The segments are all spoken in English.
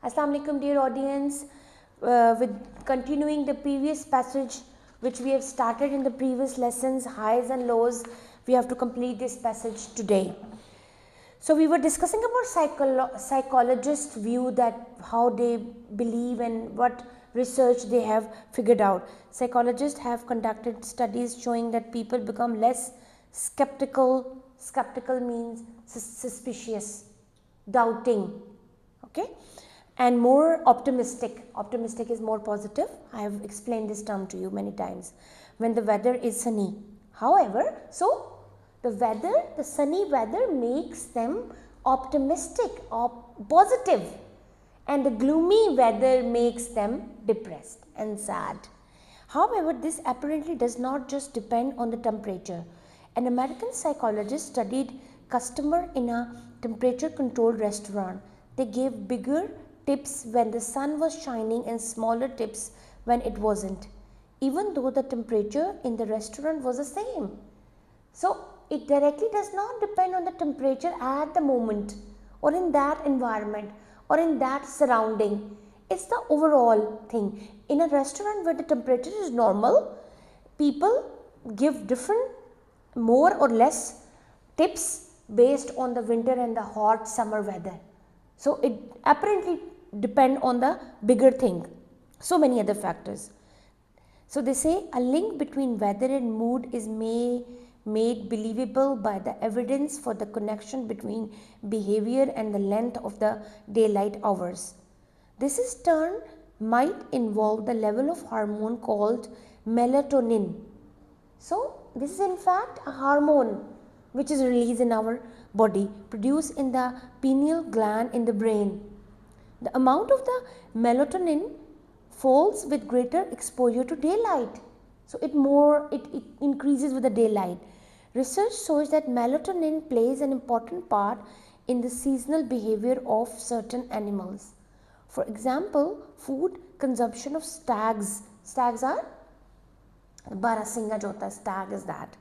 Assalamu alaikum dear audience. With continuing the previous passage which we have started in the previous lessons, highs and lows, we have to complete this passage today. So we were discussing about psychologists' view, that how they believe and what research they have figured out. Psychologists have conducted studies showing that people become less skeptical. Skeptical means suspicious, doubting, okay, and more optimistic. Optimistic is more positive. I have explained this term to you many times. When the weather is sunny. However, so the sunny weather makes them optimistic or positive, and the gloomy weather makes them depressed and sad. However, this apparently does not just depend on the temperature. An American psychologist studied customers in a temperature controlled restaurant. They gave bigger tips when the sun was shining and smaller tips when it wasn't, even though the temperature in the restaurant was the same. So it directly does not depend on the temperature at the moment or in that environment or in that surrounding. It's the overall thing. In a restaurant where the temperature is normal, people give different, more or less tips based on the winter and the hot summer weather. So it apparently depend on the bigger thing. So many other factors. So they say a link between weather and mood is made believable by the evidence for the connection between behavior and the length of the daylight hours. This is turn might involve the level of hormone called melatonin. So this is in fact a hormone which is released in our body, produced in the pineal gland in the brain. The amount of the melatonin falls with greater exposure to daylight. So it increases with the daylight. Research shows that melatonin plays an important part in the seasonal behavior of certain animals. For example, food consumption of stags. Stags are Barasinga Jota, stag is that.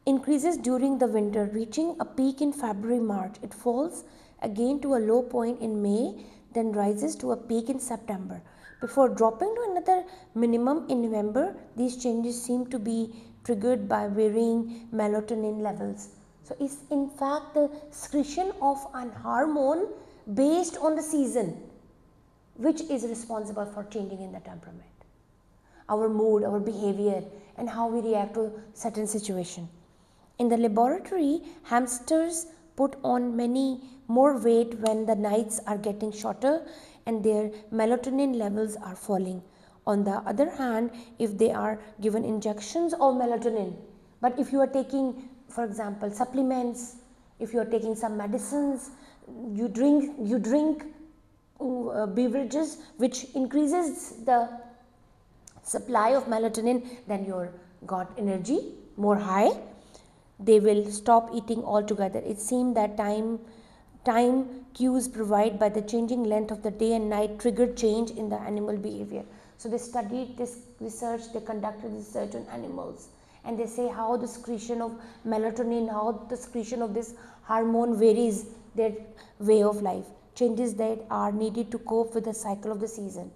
Increases during the winter, reaching a peak in February, March. It falls again to a low point in May, then rises to a peak in September, before dropping to another minimum in November. These changes seem to be triggered by varying melatonin levels. So it's in fact the secretion of an hormone based on the season which is responsible for changing in the temperament, our mood, our behavior, and how we react to certain situation. In the laboratory, hamsters put on many more weight when the nights are getting shorter and their melatonin levels are falling. On the other hand, if they are given injections of melatonin, but if you are taking, for example, supplements, if you are taking some medicines, you drink beverages which increases the supply of melatonin, then your got energy more high, they will stop eating altogether. It seems that time cues provided by the changing length of the day and night triggered change in the animal behavior. So they studied this research, they conducted research on animals, and they say how the secretion of melatonin, how the secretion of this hormone varies their way of life, changes that are needed to cope with the cycle of the season.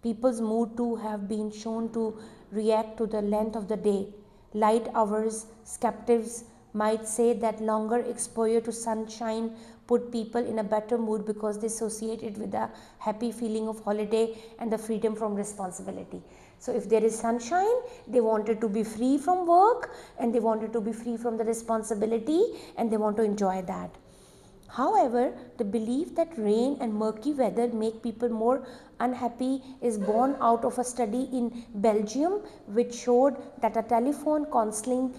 People's mood too have been shown to react to the length of the day. Light hours. Skeptics might say that longer exposure to sunshine put people in a better mood because they associate it with a happy feeling of holiday and the freedom from responsibility. So if there is sunshine, they wanted to be free from work and they wanted to be free from the responsibility and they want to enjoy that. However, the belief that rain and murky weather make people more unhappy is born out of a study in Belgium which showed that a telephone counseling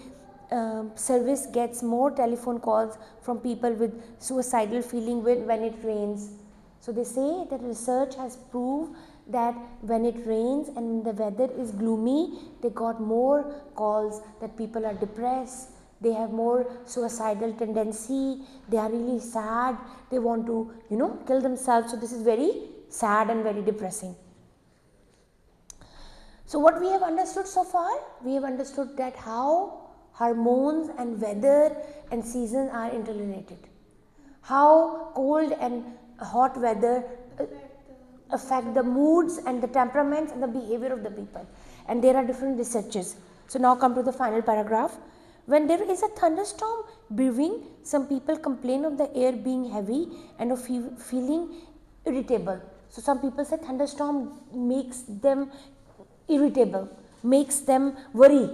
service gets more telephone calls from people with suicidal feeling when it rains. So they say that research has proved that when it rains and the weather is gloomy, they got more calls that people are depressed, they have more suicidal tendency, they are really sad, they want to kill themselves. So this is very sad and very depressing. So what we have understood so far, we have understood that how hormones and weather and seasons are interrelated, how cold and hot weather affect the moods and the temperaments and the behavior of the people, and there are different researches. So now come to the final paragraph. When there is a thunderstorm brewing, some people complain of the air being heavy and of feeling irritable. So some people say thunderstorm makes them irritable, makes them worry,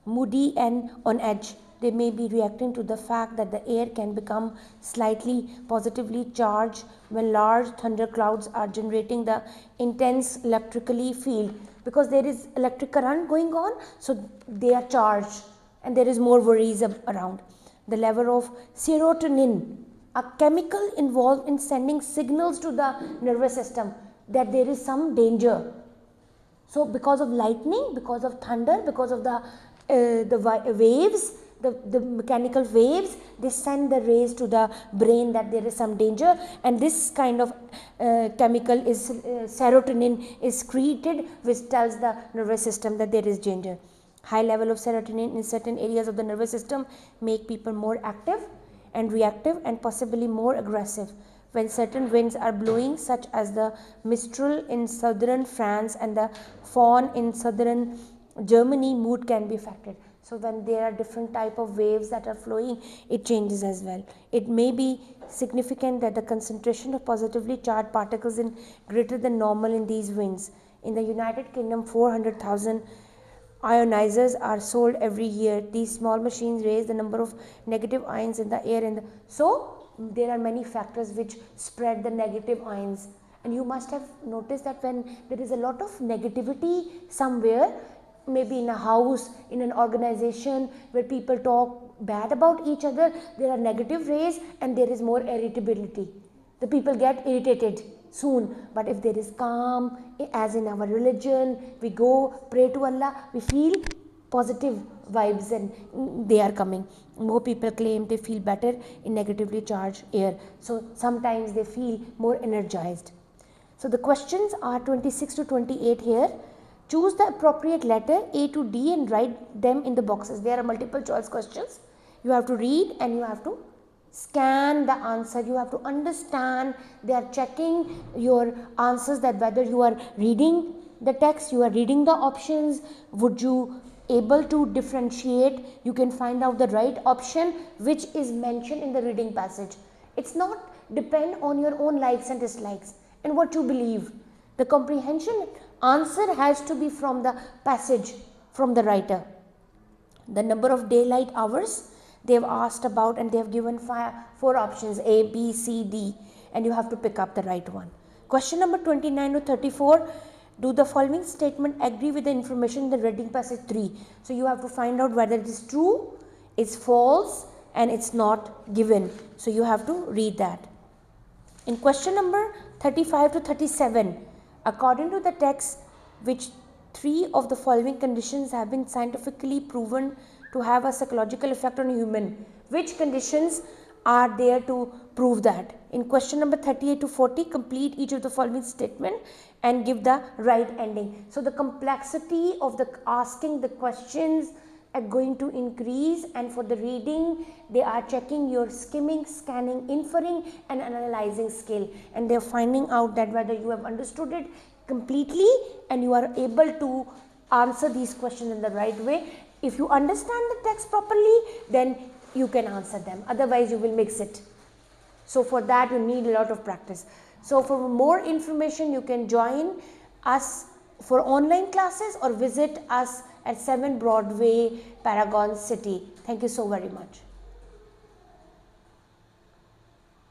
moody and on edge. They may be reacting to the fact that the air can become slightly positively charged when large thunder clouds are generating the intense electrically field, because there is electric current going on, so they are charged and there is more worries around. The level of serotonin, a chemical involved in sending signals to the nervous system that there is some danger. So because of lightning, because of thunder, because of the waves, the mechanical waves, they send the rays to the brain that there is some danger, and this kind of chemical is serotonin is secreted, which tells the nervous system that there is danger. High level of serotonin in certain areas of the nervous system make people more active and reactive and possibly more aggressive. When certain winds are blowing, such as the Mistral in southern France and the Föhn in southern Germany, mood can be affected. So when there are different type of waves that are flowing, it changes as well. It may be significant that the concentration of positively charged particles is greater than normal in these winds. In the United Kingdom, 400,000 ionizers are sold every year. These small machines raise the number of negative ions in the air. So there are many factors which spread the negative ions. And you must have noticed that when there is a lot of negativity somewhere, maybe in a house, in an organization where people talk bad about each other, there are negative rays and there is more irritability. The people get irritated soon. But if there is calm, as in our religion, we go pray to Allah, we feel positive vibes and they are coming. More people claim they feel better in negatively charged air. So sometimes they feel more energized. So the questions are 26 to 28 here. Choose the appropriate letter A to D and write them in the boxes. There are multiple choice questions. You have to read and you have to scan the answer. You have to understand. They are checking your answers, that whether you are reading the text, you are reading the options, would you able to differentiate, you can find out the right option which is mentioned in the reading passage. It's not depend on your own likes and dislikes and what you believe. The comprehension answer has to be from the passage, from the writer. The number of daylight hours they have asked about, and they have given 4 options A, B, C, D, and you have to pick up the right one. Question number 29 to 34. Do the following statement agree with the information in the reading passage 3? So you have to find out whether it is true, it's false, and it's not given. So you have to read that. In question number 35 to 37, according to the text, which 3 of the following conditions have been scientifically proven to have a psychological effect on human? Which conditions are there to prove that? In question number 38 to 40, complete each of the following statement and give the right ending. So the complexity of the asking the questions are going to increase, and for the reading they are checking your skimming, scanning, inferring and analyzing skill, and they are finding out that whether you have understood it completely and you are able to answer these questions in the right way. If you understand the text properly, then you can answer them, otherwise you will mix it. So for that you need a lot of practice. So for more information you can join us for online classes or visit us at 7 Broadway, Paragon City. Thank you so very much.